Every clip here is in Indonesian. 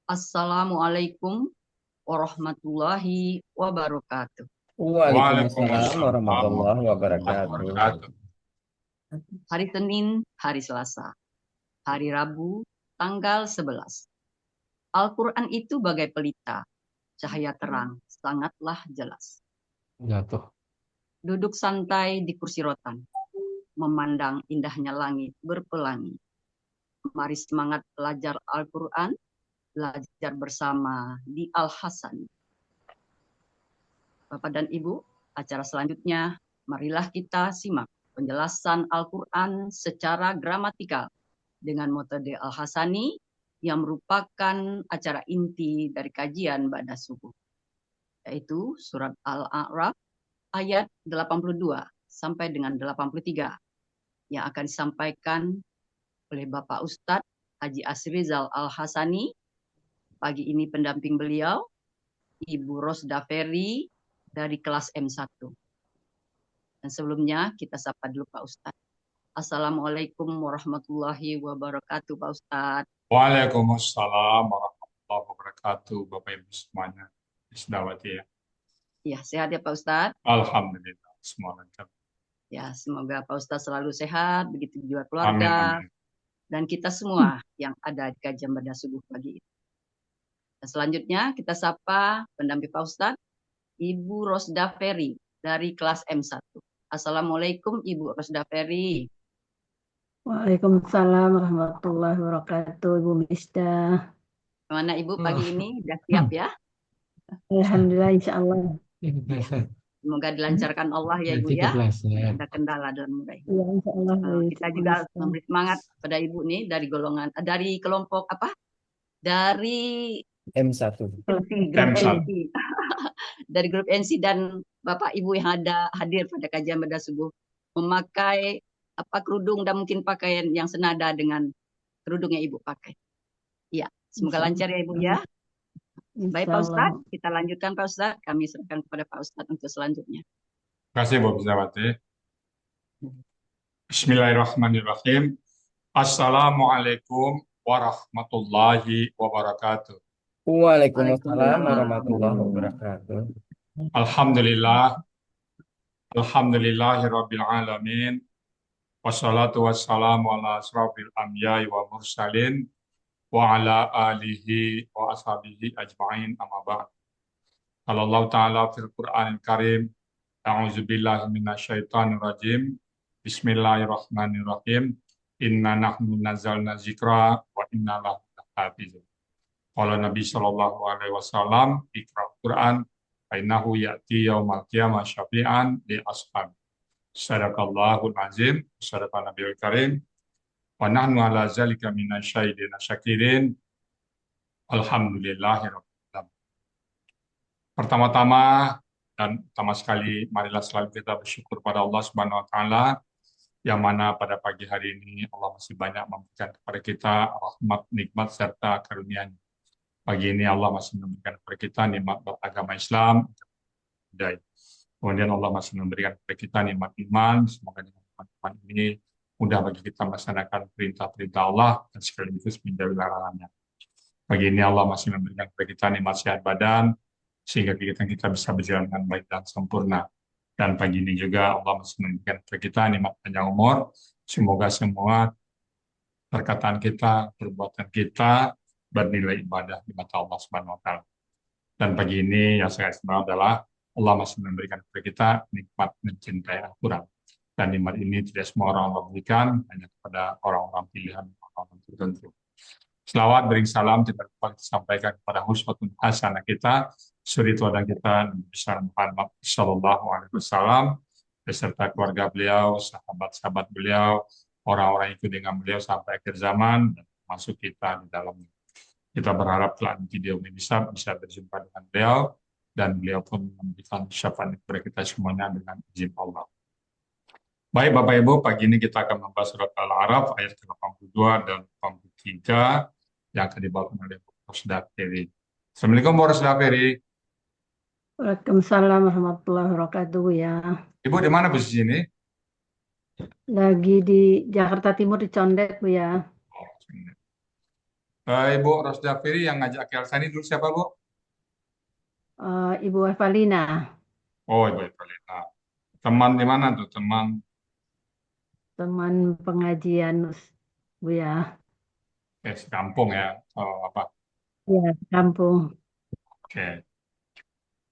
Assalamualaikum warahmatullahi wabarakatuh. Waalaikumsalam Waalaikumsalam warahmatullahi warahmatullahi wabarakatuh. wabarakatuh. Hari Senin, hari Selasa, hari Rabu, tanggal 11. Al-Quran itu bagai pelita, cahaya terang, sangatlah jelas. Jatuh. Duduk santai di kursi rotan, memandang indahnya langit berpelangi. Mari semangat belajar Al-Quran, belajar bersama di Al-Hasan. Bapak dan Ibu, acara selanjutnya, marilah kita simak penjelasan Al-Quran secara gramatikal dengan metode Al-Hasani yang merupakan acara inti dari kajian Ba'da Subuh, yaitu surat Al-A'raf ayat 82 sampai dengan 83 yang akan disampaikan oleh Bapak Ustadz Haji Asrizal Al-Hasani. Pagi ini pendamping beliau, Ibu Rosda Ferry dari kelas M1. Dan sebelumnya kita sapa dulu Pak Ustadz. Assalamualaikum warahmatullahi wabarakatuh Pak Ustadz. Waalaikumsalam warahmatullahi wabarakatuh. Bapak Ibu semuanya. Isdawati ya. Ya, sehat ya Pak Ustadz. Alhamdulillah semua lancar. Ya, semoga Pak Ustadz selalu sehat, begitu juga Amin keluarga, amin. dan kita semua yang ada di kajian Ba'da Subuh pagi ini. Dan selanjutnya kita sapa pendamping Pak Ustadz, Ibu Rosda Ferry dari kelas M1. Assalamualaikum Ibu Rosda Ferry. Waalaikumsalam warahmatullahi wabarakatuh, Ibu Misda. Gimana Ibu pagi ini? Sudah siap ya? Alhamdulillah, insya Allah. Ya. Semoga dilancarkan Allah ya Ibu ya. Tidak ada kendala dalam mulai. Ya, insya Allah. Kita juga memberi semangat pada Ibu nih dari golongan, dari kelompok apa? Dari M1. M1. Dari grup NC dan Bapak Ibu yang ada hadir pada kajian Ba'da Subuh memakai kerudung dan mungkin pakaian yang senada dengan kerudung yang Ibu pakai. Iya, semoga lancar ya Ibu ya. Baik Pak Ustadz, kita lanjutkan Pak Ustadz. Kami serahkan kepada Pak Ustadz untuk selanjutnya. Terima kasih Bu Isdawati. Bismillahirrahmanirrahim. Assalamualaikum warahmatullahi wabarakatuh. Waalaikumsalam warahmatullahi wabarakatuh. Alhamdulillah. Alhamdulillahirabbil alamin. Wassalatu wassalamu ala asrofil anbiya'i wa mursalin wa ala alihi wa ashabihi ajma'in amma ba'd. Qala Allah Ta'ala fil Qur'anil Karim, a'udzu billahi minasyaitonir rajim. Bismillahirrahmanirrahim. Inna nahnu nazzalna dzikra wa inna lahu lahafizun. Qala Nabi sallallahu alaihi wasallam, Iqra Qur'an fa innahu ya'ti yaumal qiyamah syafi'an li ashab. Sadaqallahul azim, sadaqan nabiyul karim. Wa nahnu ala zalika minasyahidin syakirin. Alhamdulillahirabbil alamin. Pertama-tama dan utama sekali, marilah selalu kita bersyukur pada Allah Subhanahu wa taala yang mana pada pagi hari ini Allah masih banyak memberikan kepada kita rahmat, nikmat serta karunia-Nya. Pagi ini Allah masih memberikan kepada kita nikmat agama Islam, dan kemudian Allah masih memberikan kepada kita nikmat iman. Semoga dengan iman ini mudah bagi kita melaksanakan perintah-perintah Allah dan sekaligus menjauhi larangannya. Pagi ini Allah masih memberikan kepada kita nikmat sehat badan, sehingga kita bisa berjalan dengan baik dan sempurna. Dan pagi ini juga Allah masih memberikan kepada kita nikmat panjang umur. Semoga semua perkataan kita, perbuatan kita bernilai ibadah di mata Allah Subhanahu wa taala. Dan pagi ini yang saya istimewa adalah Allah masih memberikan kepada kita nikmat mencintai Al-Quran. Dan nikmat ini tidak semua orang Allah berikan, hanya kepada orang-orang pilihan, orang-orang tertentu. Selawat beri salam tidak lupa disampaikan kepada uswatun hasanah kita, suri teladan kita Nabi besar Muhammad sallallahu alaihi wasallam beserta keluarga beliau, sahabat-sahabat beliau, orang-orang yang ikut dengan beliau sampai akhir zaman dan termasuk kita di dalamnya. Kita berharap telah video ini bisa berjumpa dengan beliau dan beliau pun memberikan syafaat kepada kita semuanya dengan izin Allah. Baik Bapak Ibu, pagi ini kita akan membahas surat Al-A'raf ayat ke-82 dan 83 yang akan dibawakan oleh Bu Rosda Ferry. Assalamualaikum Bu Rosda Ferry. Waalaikumsalam warahmatullahi wabarakatuh ya. Ibu di mana posisi ini? Lagi di Jakarta Timur di Condet Bu ya. Ibu Rosda Firi yang ngajak Kelsa ini dulu siapa, Bu? Ibu Evalina, Oh, Ibu Evelina. Teman di mana tuh? Teman teman pengajian Bu ya. kampung ya. Oh, apa? Ya, kampung. Oke.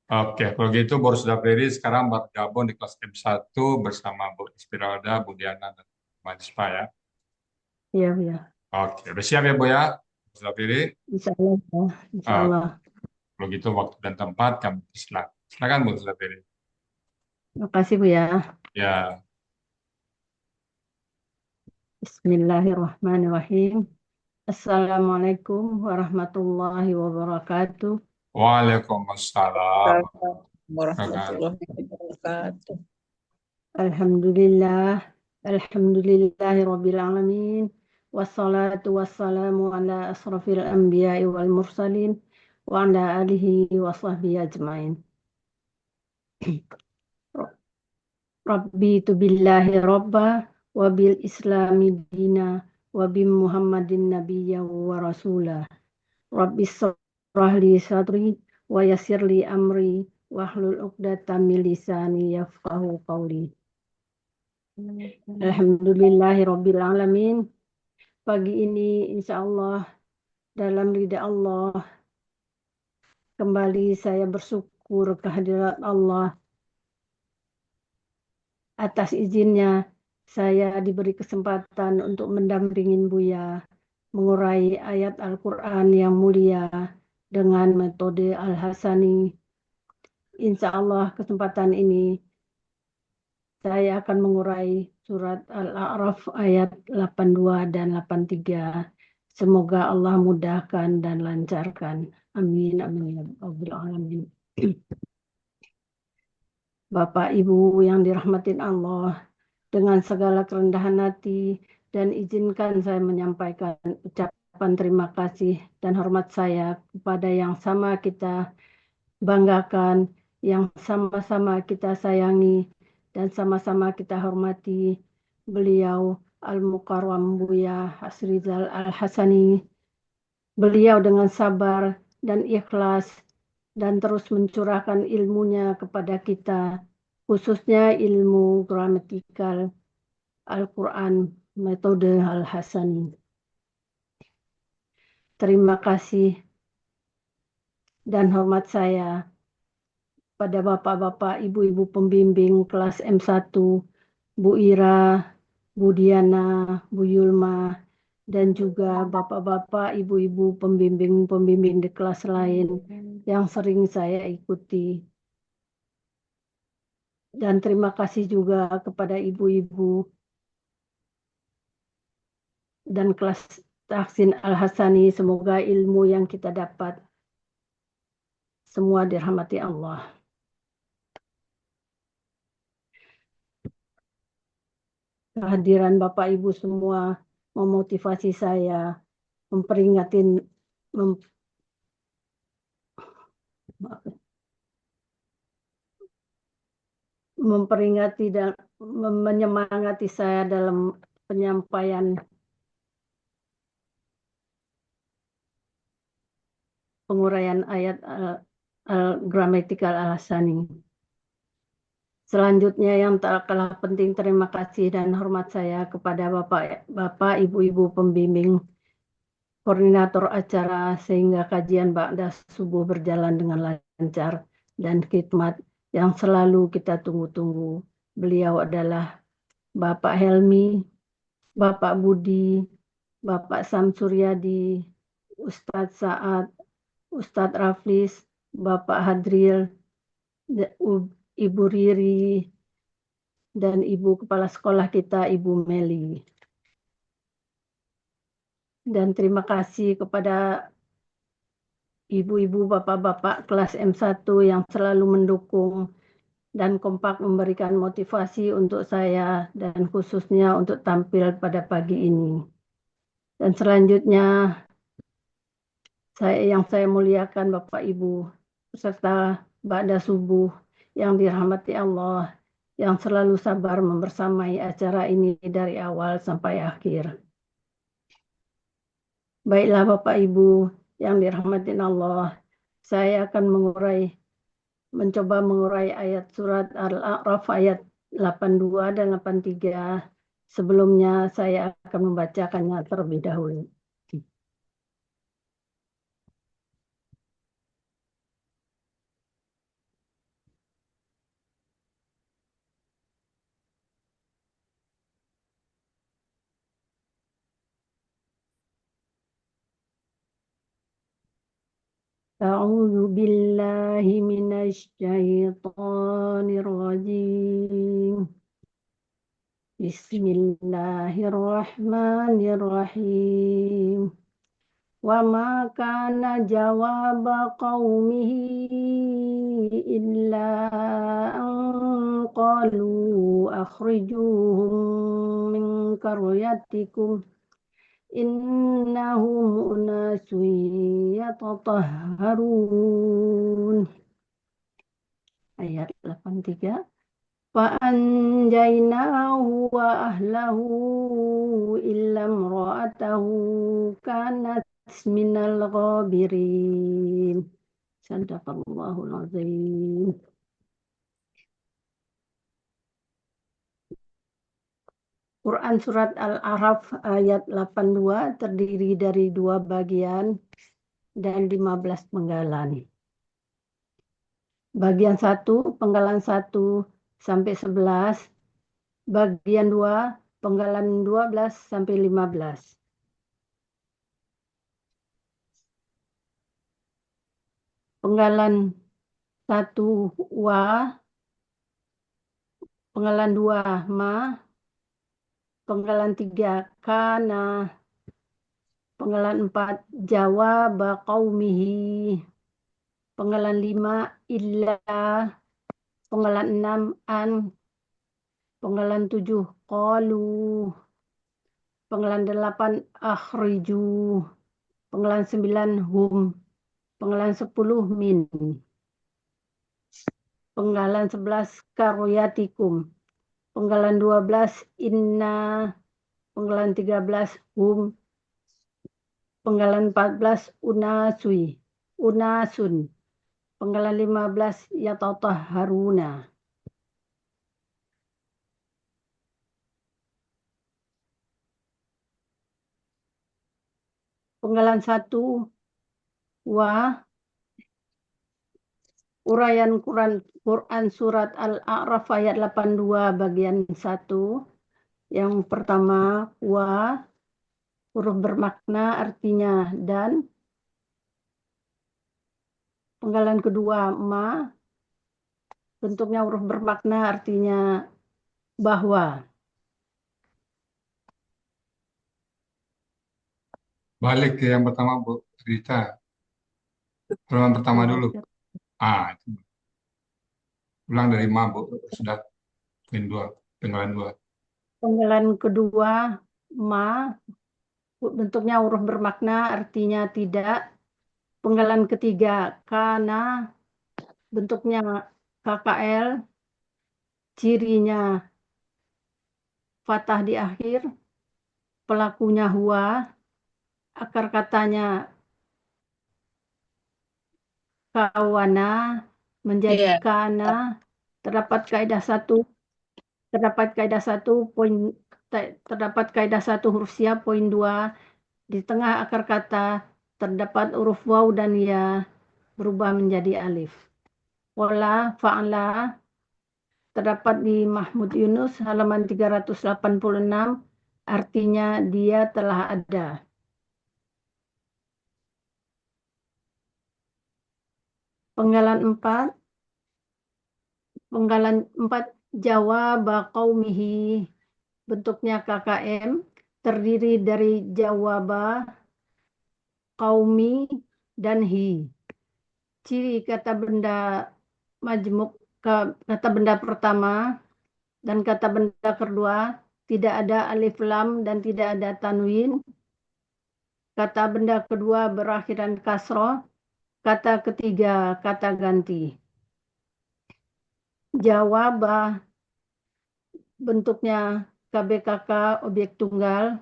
Oke, kalau gitu Bu Rosda Firi sekarang bergabung di kelas M1 bersama Bu Inspirada, Bu Diana, dan Manispa ya. Iya, Bu ya. Oke, udah siap ya Bu ya? Bu Rosda Firi. Insya Allah, ya. Insya Ah, Allah. kalau gitu waktu dan tempat kami silakan. Silakan Bu Rosda Firi. Terima kasih Bu ya. Ya, Bismillahirrahmanirrahim. Assalamualaikum warahmatullahi wabarakatuh. Waalaikumsalam. Warahmatullahi wabarakatuh. Alhamdulillah. Alhamdulillahi rabbil alamin. Wassalatu wassalamu ala asrafil anbiya'i wal mursalin wa ala alihi wa sahbihi ajmain. Rabbi tu billahi robba wa bil islami dina wa bi muhammadin nabiyya wa rasulah. Rabbi shrah li sadri wa yassir li amri wahlul 'uqdatam min lisani yafqahu qawli. Alhamdulillahi rabbil alamin. Pagi ini insya Allah dalam ridha Allah kembali saya bersyukur kehadirat Allah. Atas izinnya saya diberi kesempatan untuk mendampingin Buya mengurai ayat Al-Quran yang mulia dengan metode Al-Hasani. Insya Allah kesempatan ini saya akan mengurai surat Al-A'raf ayat 82 dan 83. Semoga Allah mudahkan dan lancarkan. Amin, amin, ya Rabbil alamin. Bapak Ibu yang dirahmatin Allah, dengan segala kerendahan hati dan izinkan saya menyampaikan ucapan terima kasih dan hormat saya kepada yang sama kita banggakan, yang sama-sama kita sayangi, dan sama-sama kita hormati beliau Al-Mukarram Buya Hasrizal Al-Hasani. Beliau dengan sabar dan ikhlas dan terus mencurahkan ilmunya kepada kita, khususnya ilmu gramatikal Al-Quran metode Al-Hasani. Terima kasih dan hormat saya pada bapak-bapak, ibu-ibu pembimbing kelas M1, Bu Ira, Bu Diana, Bu Yulma, dan juga bapak-bapak, ibu-ibu pembimbing-pembimbing di kelas lain yang sering saya ikuti. Dan terima kasih juga kepada ibu-ibu dan kelas Tahsin Al-Hasani. Semoga ilmu yang kita dapat semua dirahmati Allah. Kehadiran Bapak Ibu semua memotivasi saya, memperingati dan menyemangati saya dalam penyampaian penguraian ayat gramatikal Al-Hasani. Selanjutnya yang tak kalah penting, terima kasih dan hormat saya kepada Bapak, Ibu-ibu pembimbing, koordinator acara sehingga kajian Ba'da subuh berjalan dengan lancar dan khidmat yang selalu kita tunggu-tunggu. Beliau adalah Bapak Helmi, Bapak Budi, Bapak Samsuryadi, Ustadz Saad, Ustadz Raflis, Bapak Hadril, Ibu Riri, dan Ibu Kepala Sekolah kita, Ibu Meli. Dan terima kasih kepada ibu-ibu, bapak-bapak kelas M1 yang selalu mendukung dan kompak memberikan motivasi untuk saya dan khususnya untuk tampil pada pagi ini. Dan selanjutnya saya muliakan Bapak Ibu serta Ba'da subuh yang dirahmati Allah, yang selalu sabar membersamai acara ini dari awal sampai akhir. Baiklah Bapak Ibu yang dirahmatin Allah, saya akan mencoba mengurai ayat surat Al-A'raf ayat 82 dan 83. Sebelumnya saya akan membacakannya terlebih dahulu. أعوذ بالله من الشيطان الرجيم بسم الله الرحمن الرحيم وما كان جواب قومه إلا أن قالوا أخرجوهم من قريتكم إنهم أناس يتطهرون. Ayat 83. فأنجيناه وأهله إلا امرأته كانت من الغابرين. صدق الله العظيم. Quran Surat Al-A'raf ayat 82 terdiri dari 2 bagian dan 15 penggalan. Bagian 1, penggalan 1 sampai 11, bagian 2, penggalan 12 sampai 15. Penggalan 1 wa, penggalan 2 ma, penggalan 3 kana, penggalan 4 jawab qaumihi, penggalan 5 illa, penggalan 6 an, penggalan 7 qalu, penggalan 8 akhriju, penggalan 9 hum, penggalan 10 min, penggalan 11 karyatikum, penggalan 12 inna, penggalan 13 hum, penggalan 14 unasun, penggalan 15 yatatahharuna. Penggalan 1 wa, uraian Quran Surat Al-A'raf ayat 82 bagian 1. Yang pertama wa, huruf bermakna artinya dan. Penggalan kedua ma, bentuknya huruf bermakna artinya bahwa. Balik ke yang pertama, Bu Rita. Halaman pertama dulu. Ulang dari ma, Bu. Sudah penggalan 2. Penggalan kedua ma, bentuknya huruf bermakna artinya tidak. Penggalan ketiga kana, bentuknya KKL, cirinya fathah di akhir, pelakunya huwa, akar katanya kawana, menjadi kana. Terdapat kaidah satu huruf siap. Poin 2, di tengah akar kata terdapat huruf waw dan ya berubah menjadi alif. Wala fa'ala terdapat di Mahmud Yunus halaman 386, artinya dia telah ada. Penggalan 4 jawab qaumihi, bentuknya KKM, terdiri dari jawab qaumi dan hi. Ciri kata benda majmuk, kata benda pertama dan kata benda kedua tidak ada alif lam dan tidak ada tanwin. Kata benda kedua berakhiran kasroh, kata ketiga kata ganti. Jawab bentuknya KBKK objek tunggal,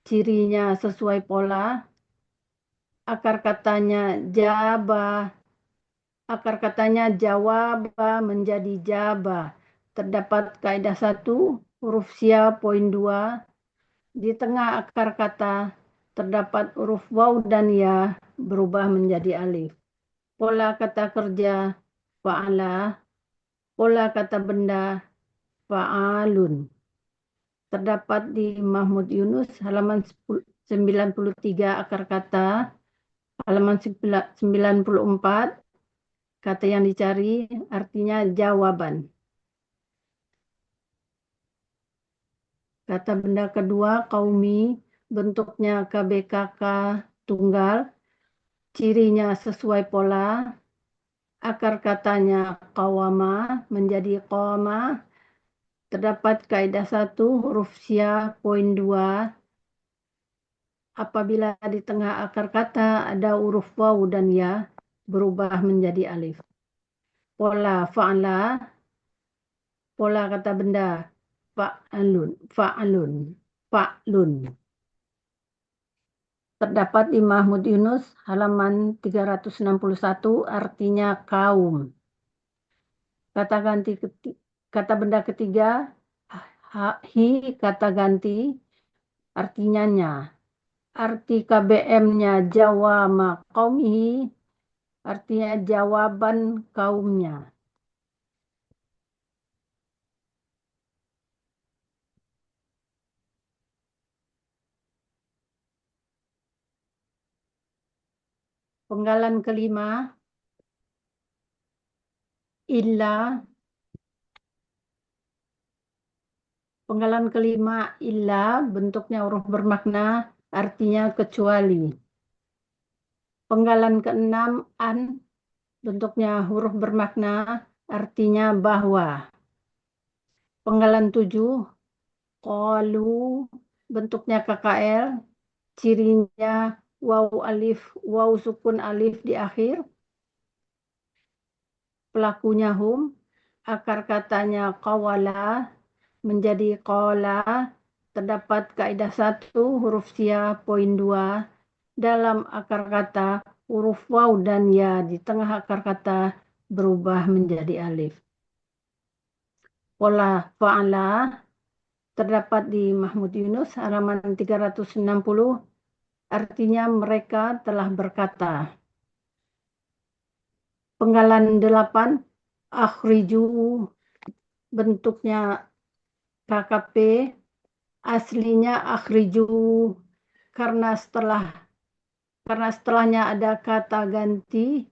cirinya sesuai pola, akar katanya jaba, akar katanya jawaba menjadi jaba. Terdapat kaidah 1, huruf sia, poin 2. Di tengah akar kata terdapat huruf waw dan ya berubah menjadi alif. Pola kata kerja fa'ala, pola kata benda fa'alun. Terdapat di Mahmud Yunus halaman 93 akar kata, halaman 94 kata yang dicari artinya jawaban. Kata benda kedua qaumi, bentuknya KBKK tunggal, cirinya sesuai pola, akar katanya qawama menjadi qawama. Terdapat kaidah 1, huruf sia, poin 2. Apabila di tengah akar kata ada huruf waw dan ya, berubah menjadi alif. Pola fa'ala, pola kata benda fa'alun, fa'lun. Terdapat di Mahmud Yunus halaman 361 artinya kaum. Kata benda ketiga hi, kata ganti artinya nya. Arti KBM-nya jawama qaumihi, artinya jawaban kaumnya. Penggalan kelima, illa. Penggalan kelima, illa, bentuknya huruf bermakna, artinya kecuali. Penggalan keenam, an, bentuknya huruf bermakna, artinya bahwa. Penggalan 7, qalu, bentuknya KKL, cirinya waw sukun alif di akhir. Pelakunya hum, akar katanya qawala menjadi qala. Terdapat kaidah 1, huruf sia, poin 2. Dalam akar kata huruf waw dan ya di tengah akar kata berubah menjadi alif. Pola fa'ala terdapat di Mahmud Yunus halaman 360, artinya mereka telah berkata. Penggalan 8, akhriju, bentuknya KKP, aslinya akhriju karena setelahnya ada kata ganti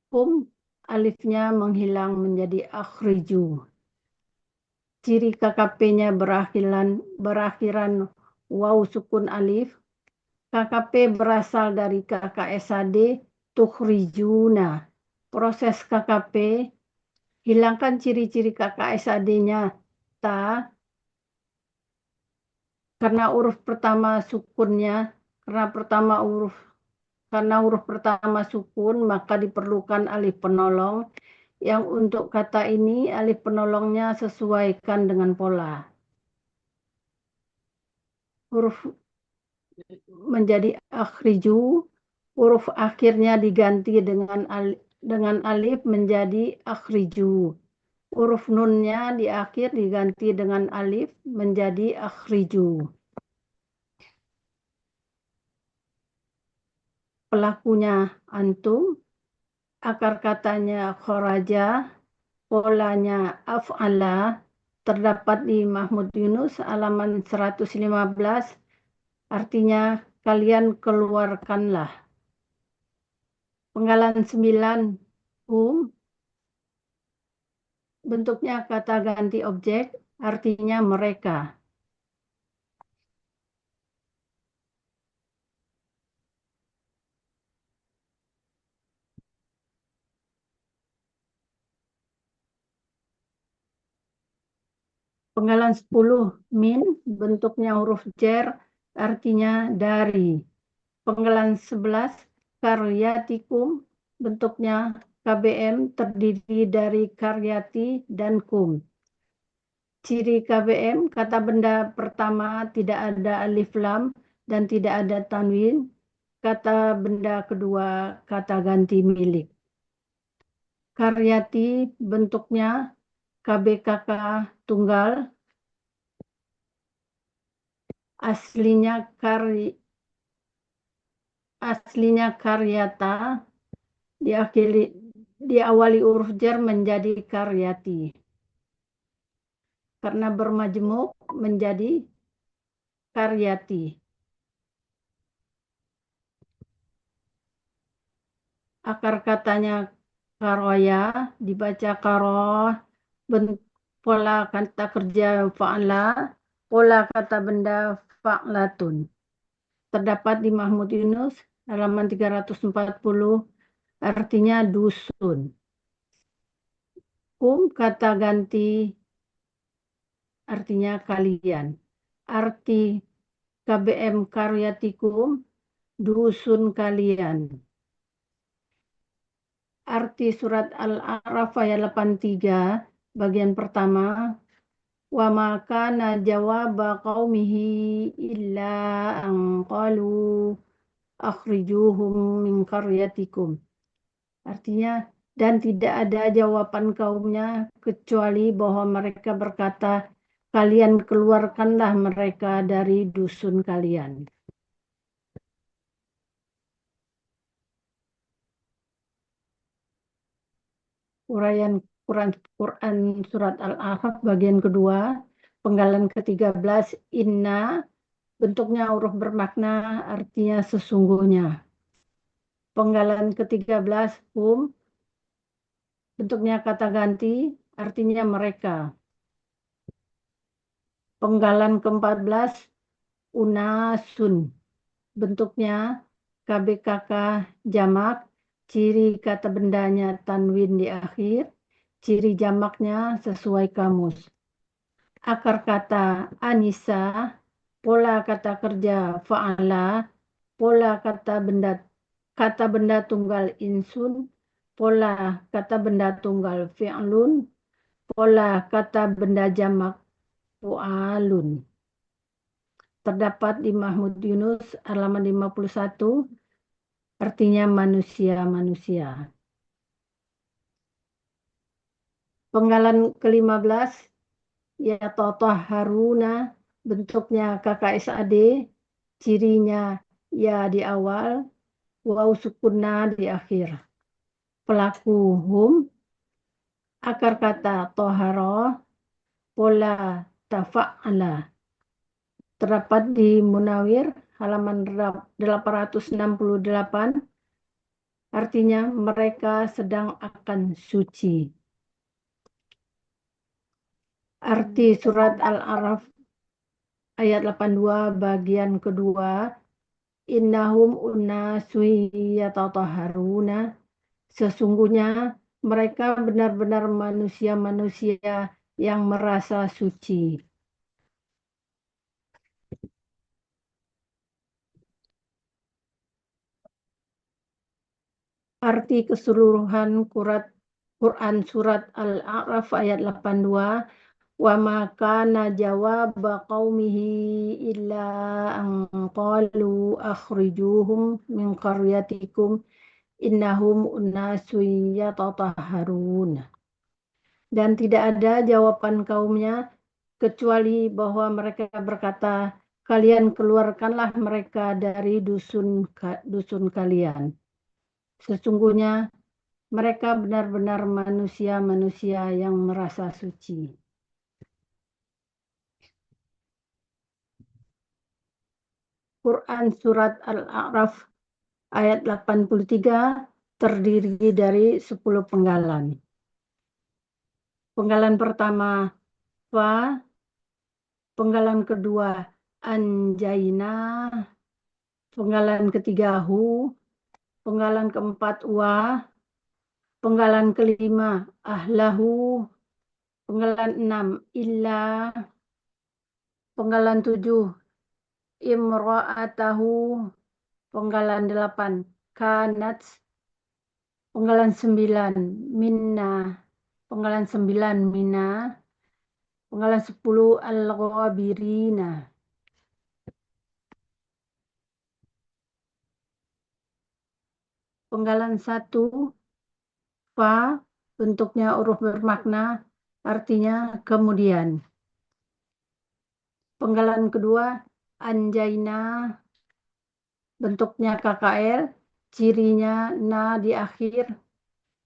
hum, alifnya menghilang menjadi akhriju. Ciri KKP-nya berakhiran waw sukun alif. KKP berasal dari KKSAD tukhrijuna. Proses KKP, hilangkan ciri-ciri KKSAD-nya ta, karena huruf pertama sukun, maka diperlukan alif penolong. Yang untuk kata ini alif penolongnya sesuaikan dengan pola. Huruf menjadi akhriju, huruf akhirnya diganti dengan alif menjadi akhriju. Huruf nunnya di akhir diganti dengan alif menjadi akhriju. Pelakunya antum, akar katanya khoraja, polanya af'ala, terdapat di Mahmud Yunus halaman 115, artinya kalian keluarkanlah. Penggalan 9, hum, bentuknya kata ganti objek, artinya mereka. Penggalan 10, min, bentuknya huruf jar, artinya dari. Penggalan 11, karyatikum, bentuknya KBM terdiri dari karyati dan kum. Ciri KBM, kata benda pertama tidak ada alif lam dan tidak ada tanwin. kata benda kedua, kata ganti milik. Karyati bentuknya KBKK tunggal, aslinya karyata, diawali huruf jar menjadi karyati. Karena bermajemuk menjadi karyati. Akar katanya karoya, dibaca karoh, pola kata kerja fa'ala, pola kata benda fa'latun. Terdapat di Mahmud Yunus, halaman 340, artinya dusun. Kata ganti, artinya kalian. Arti KBM karyatikum, dusun kalian. Arti surat Al-A'raf ayat 83, bagian pertama. Wa maka najawaba qaumihi illa an qalu akhrijuhum min qaryatikum. Artinya, dan tidak ada jawaban kaumnya kecuali bahwa mereka berkata, kalian keluarkanlah mereka dari dusun kalian. Uraian Quran surat Al-Ahqaf bagian kedua, penggalan ke-13, inna, bentuknya huruf bermakna, artinya sesungguhnya. Penggalan ke-13, bentuknya kata ganti, artinya mereka. Penggalan ke-14, unasun, bentuknya KBKK jamak, ciri kata bendanya tanwin di akhir, ciri jamaknya sesuai kamus. Akar kata anisa, pola kata kerja fa'ala, pola kata benda tunggal insun, pola kata benda tunggal fi'lun, pola kata benda jamak fu'alun. Terdapat di Mahmud Yunus halaman 51, artinya manusia-manusia. Penggalan ke-15, ya Haruna, bentuknya KKSAD, cirinya ya di awal, waw sukunna di akhir. Pelaku hum, akar kata toharo, pola tafa'ala. Terdapat di Munawir halaman 868, artinya mereka sedang akan suci. Arti surat Al-A'raf ayat 82 bagian kedua, innahum unasun yatatahharuna, sesungguhnya mereka benar-benar manusia-manusia yang merasa suci. Arti keseluruhan Quran surat Al-A'raf ayat 82, wa ma kana jawaba qaumihi illa an qalu akhrijuhum min qaryatikum innahum unasun yatatahharun. Dan tidak ada jawaban kaumnya kecuali bahwa mereka berkata, kalian keluarkanlah mereka dari dusun kalian. Sesungguhnya mereka benar-benar manusia-manusia yang merasa suci. Quran surat Al-A'raf ayat 83 terdiri dari 10 penggalan. Penggalan pertama fa, penggalan kedua anjaina, penggalan ketiga hu, penggalan keempat wa, penggalan kelima ahlahu, penggalan 6 illa, penggalan 7 imra'atahu, penggalan 8 kanat, penggalan 9 minna, penggalan 9 mina, penggalan 10 al-ghabirina. Penggalan 1, fa, bentuknya huruf bermakna, artinya kemudian. Penggalan kedua, anjaina, bentuknya KKL, cirinya na di akhir,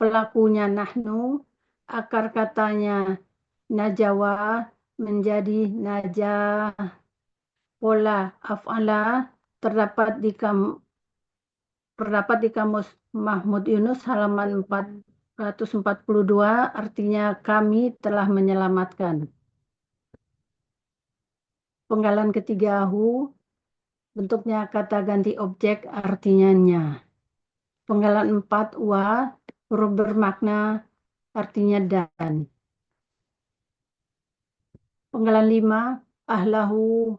pelakunya nahnu, akar katanya najawa menjadi najah, pola af'ala terdapat di kamus Mahmud Yunus halaman 442, artinya kami telah menyelamatkan. Penggalan ketiga, hu, bentuknya kata ganti objek, artinya nya. Penggalan 4, wa, huruf bermakna, artinya dan. Penggalan 5, ahlahu,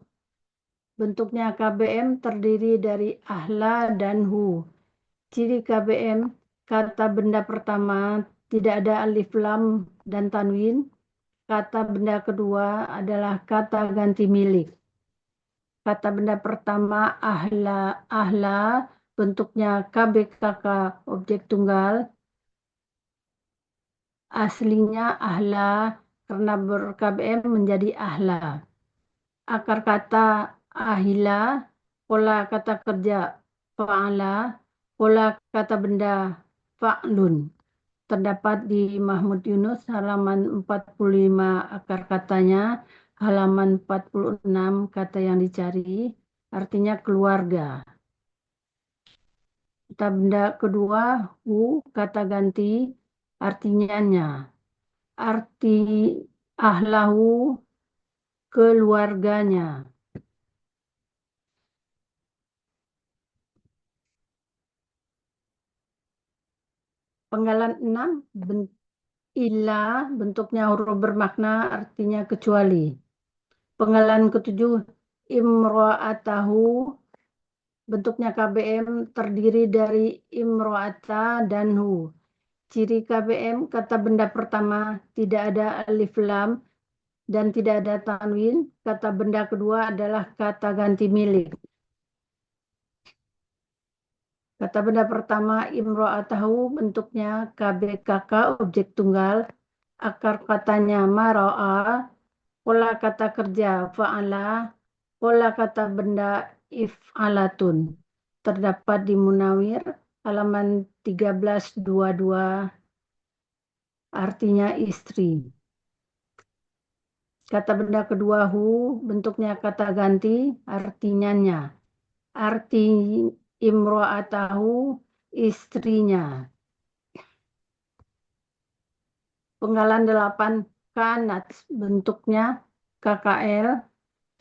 bentuknya KBM terdiri dari ahla dan hu. Ciri KBM, kata benda pertama tidak ada alif lam dan tanwin. Kata benda kedua adalah kata ganti milik. Kata benda pertama ahla bentuknya KBKK objek tunggal. Aslinya ahla karena ber-KBM menjadi ahla. Akar kata ahila, pola kata kerja fa'ala, pola kata benda fa'lun. Terdapat di Mahmud Yunus halaman 45 akar katanya, halaman 46 kata yang dicari, artinya keluarga. Kata benda kedua, hu, kata ganti, artinya nya. Arti ahlahu, keluarganya. Penggalan 6, illa, bentuknya huruf bermakna, artinya kecuali. Penggalan ke-7, imro'atahu, bentuknya KBM terdiri dari imro'ata dan hu. Ciri KBM, kata benda pertama tidak ada alif lam dan tidak ada tanwin. Kata benda kedua adalah kata ganti milik. Kata benda pertama imro'atahu, bentuknya KBKK objek tunggal. Akar katanya maro'a, pola kata kerja fa'ala, pola kata benda if'alatun. Terdapat di Munawir halaman 1322, artinya istri. Kata benda kedua hu, bentuknya kata ganti, artinya nya. Arti imro'atahu, istrinya. Penggalan 8, kanat, bentuknya KKL,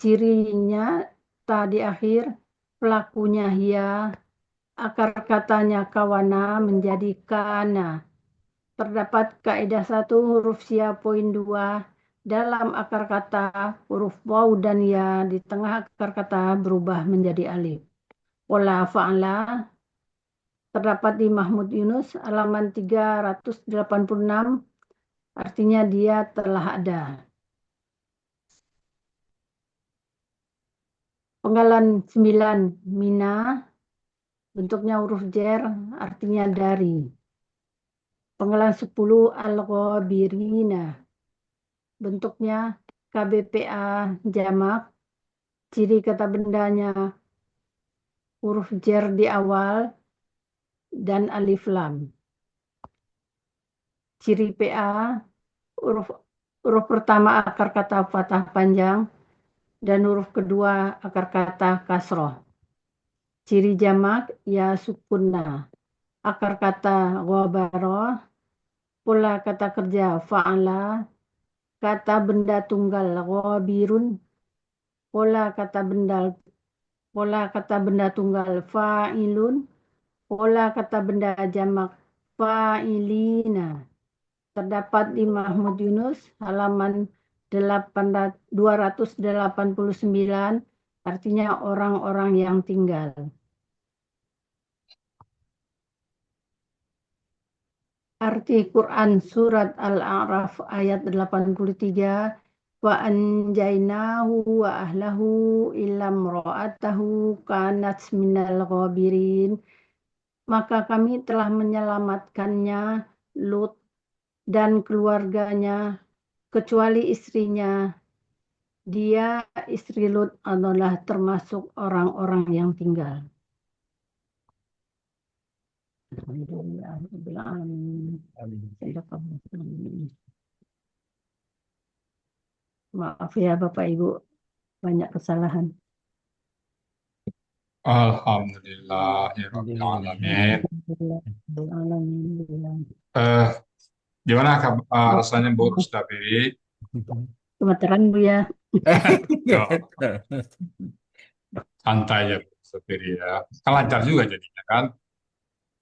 cirinya ta di akhir, pelakunya hia, akar katanya kawana menjadi kana. Terdapat kaidah 1 huruf sia poin 2, dalam akar kata huruf waw dan ya di tengah akar kata berubah menjadi alif. Pola fa'ala terdapat di Mahmud Yunus halaman 386, artinya dia telah ada. Penggalan 9, mina, bentuknya huruf jer, artinya dari. Penggalan 10, al-ghabirina, bentuknya KBPA jamak, ciri kata bendanya huruf jer di awal dan alif lam. Ciri PA, huruf pertama akar kata fathah panjang dan huruf kedua akar kata kasroh. Ciri jamak ya sukunna. Akar kata ghabaroh, pola kata kerja fa'ala, kata benda tunggal ghabirun, pola kata benda tunggal fa'ilun, pola kata benda jamak fa'ilina. Terdapat di Mahmud Yunus halaman 289, artinya orang-orang yang tinggal. Arti Quran surat Al-A'raf ayat 83, wa anjainahu wa ahlahu illa imra'atahu kanat minal ghabirin. maka kami telah menyelamatkannya, Lut dan keluarganya, kecuali istrinya. Dia, istri Lut, adalah termasuk orang-orang yang tinggal. Maaf ya Bapak Ibu, banyak kesalahan. Alhamdulillahirrahmanirrahim. Gimana rasanya Bu Rustafiri? Gemeteran Bu ya. Ya, santai ya Bu Rustafiri ya. Kan lancar juga jadinya kan.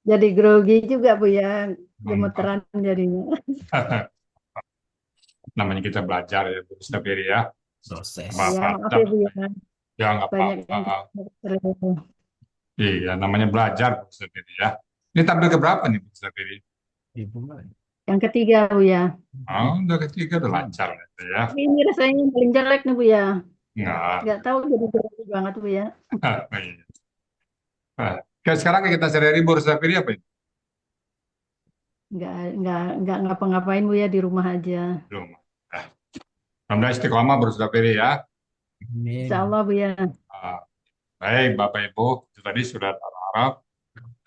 Jadi grogi juga Bu ya, gemeteran jadinya. Namanya kita belajar ya Bu Rustafiri ya. Proses. Ya, maaf ya Bu ya. Ya nggak Banyak yang apa-apa. Iya, namanya belajar Bu Rustafiri ya. Ini tampil ke berapa nih Bu Rustafiri? Yang ketiga Bu ya. Oh, udah ketiga udah lancar ya. Tapi ini rasanya yang paling jelek nih Bu ya. Nggak. Nggak tahu jadi grogi banget Bu ya. Iya. Oke, sekarang kita sehari-hari Bu Rustafiri apa ini? Nggak ngapa-ngapain Bu ya, di rumah aja. Belum. Alhamdulillah istiqomah Bu Rustafiri ya. Insya Allah Bu ya. Baik, Bapak Ibu, itu tadi surat Al-A'raf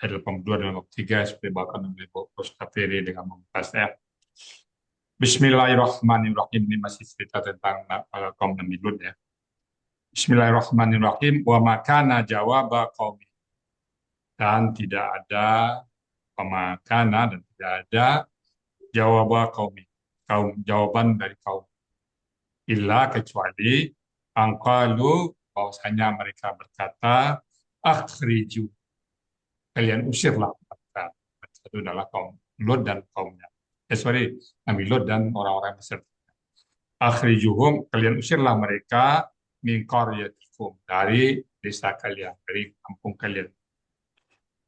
ayat 82 dan 83 seperti bahkan oleh Ibu Rustafiri dengan membahasnya. Bismillahirrahmanirrahim. Ini masih cerita tentang kaum Nabi Lut ya. Bismillahirrahmanirrahim. Wa makana jawaba qaumi. Dan tidak ada pemakana dan tidak ada jawaban dari kaum. Illa kecuali angkalu bahwasanya mereka berkata akhriju, kalian usirlah mereka. Itu adalah kaum Lut dan kaumnya. Nabi Lut dan orang-orang beserta. Akhrijuhum, kalian usirlah mereka min qaryatikum, dari desa kalian, dari kampung kalian.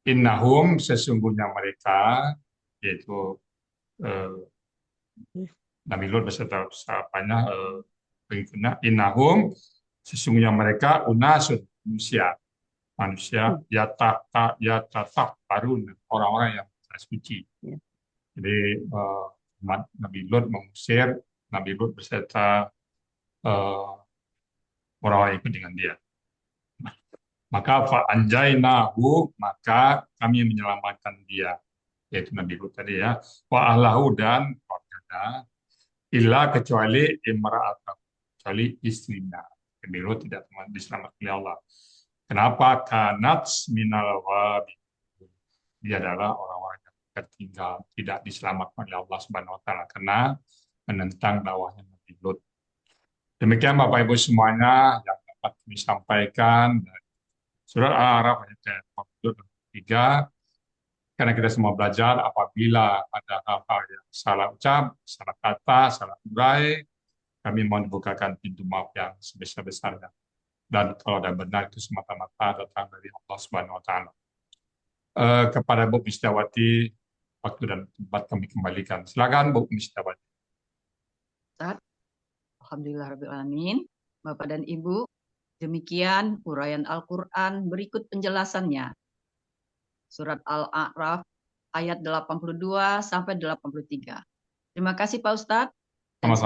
Innahum, sesungguhnya mereka, yaitu Nabi Lut beserta sahabatnya, pengikutnya, innahum, sesungguhnya mereka unasun, manusia yatatakbarun, orang-orang yang suci. Jadi Nabi Lut mengusir Nabi Lut beserta orang-orang ikut dengan dia. Maka fa'anjainahu, maka kami menyelamatkan dia, yaitu Nabi Lut tadi ya. Wa ahlahu, dan keluarganya, illa kecuali imra'atahu, kecuali istrinya. Nabi Lut tidak diselamatkan oleh Allah. Kenapa? Kanat minal wabi. Dia adalah orang-orang yang tertinggal, tidak diselamatkan oleh Allah Subhanahu wa taala karena menentang dakwahnya Nabi Lut. Demikian Bapak Ibu semuanya yang dapat kami sampaikan dari Surat Al-A'raf ayat 43. Karena kita semua belajar, apabila ada hal-hal yang salah ucap, salah kata, salah urai, kami mohon dibukakan pintu maaf yang sebesar-besarnya. Dan kalau ada benar itu semata-mata datang dari Allah Subhanahu wa taala. Kepada Bu Mistiawati, waktu dan tempat kami kembalikan. Silakan Bu Mistiawati. Alhamdulillahirrahmanirrahim. Bapak dan Ibu, demikian uraian Al-Quran, berikut penjelasannya. Surat Al-A'raf ayat 82 sampai 83. Terima kasih Pak Ustadz. Sama-sama.